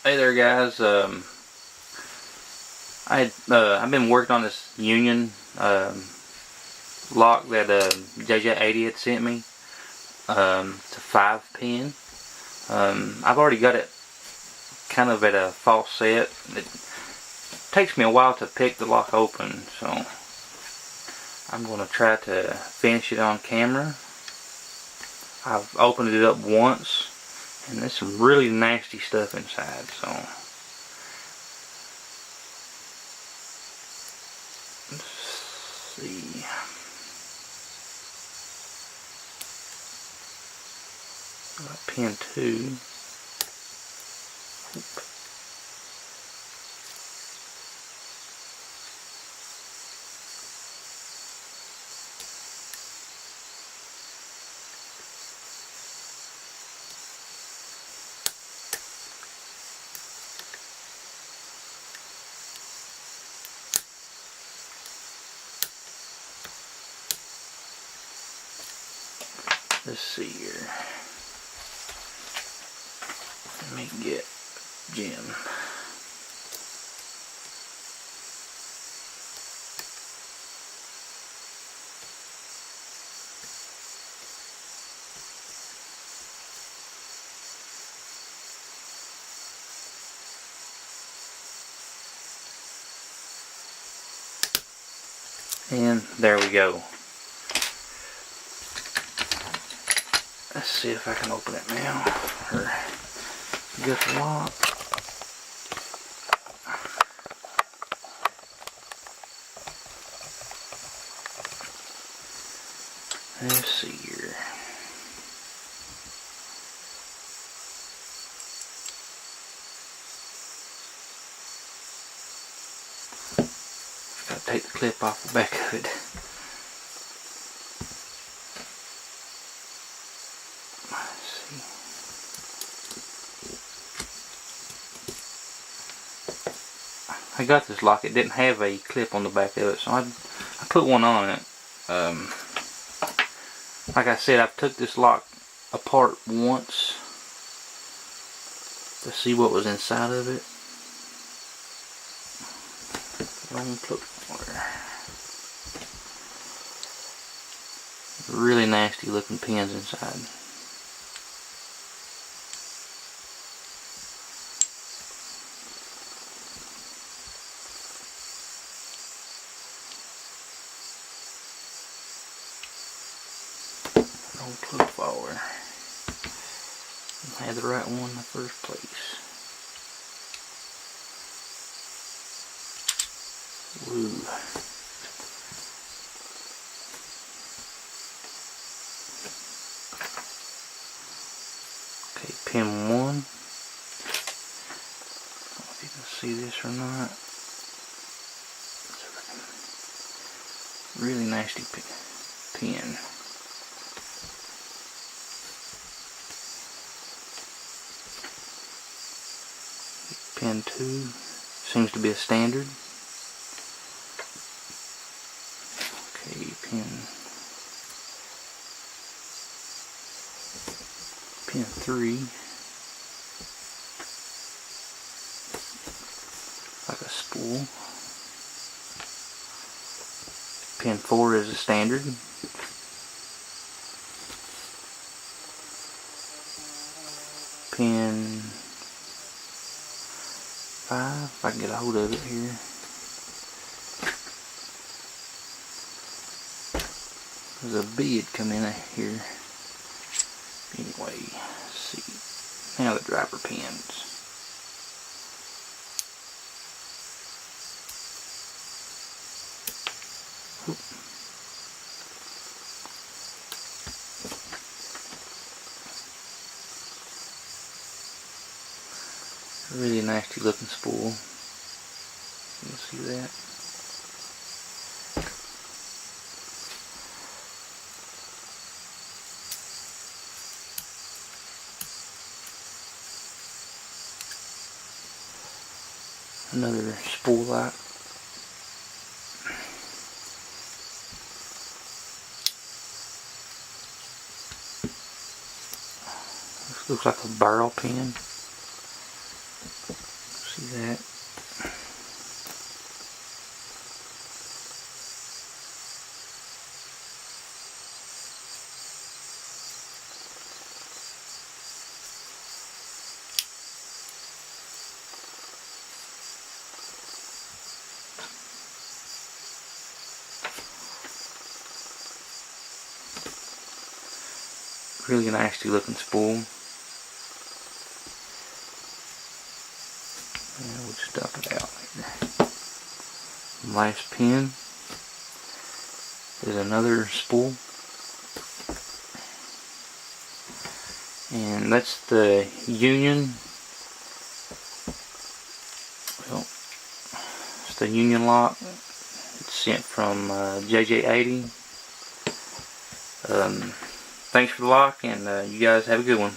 Hey there, guys. I've been working on this Union lock that JJ80 had sent me. It's a 5-pin. I've already got it kind of at a false set. It takes me a while to pick the lock open, so I'm going to try to finish it on camera. I've opened it up once, and there's some really nasty stuff inside, so let's see. Pin 2. Let's see here. Let me get Jim. And there we go. Let's see if I can open it now, or get the lock. Let's see here. Gotta take the clip off the back of it. I got this lock. It didn't have a clip on the back of it, so I put one on it. Like I said, I've took this lock apart once to see what was inside of it. Long plug wire. Really nasty looking pins inside. Plug forward. I had the right one in the first place. Woo. Okay, pin 1. I don't know if you can see this or not. It's a really nasty pin. Pin 2 seems to be a standard. Okay, pin 3, like a spool. Pin 4 is a standard. Pin 5, if I can get a hold of it here. There's a bead come in here. Anyway, let's see. Now the driver pins. Oop. Really nasty looking spool. You can see that. Another spool lock. This looks like a barrel pin. See that? Really nasty looking spool. And we'll just dump it out like that. Last pin is another spool. And that's the Union. Well, it's the Union lock. It's sent from JJ80. Thanks for the lock, and you guys have a good one.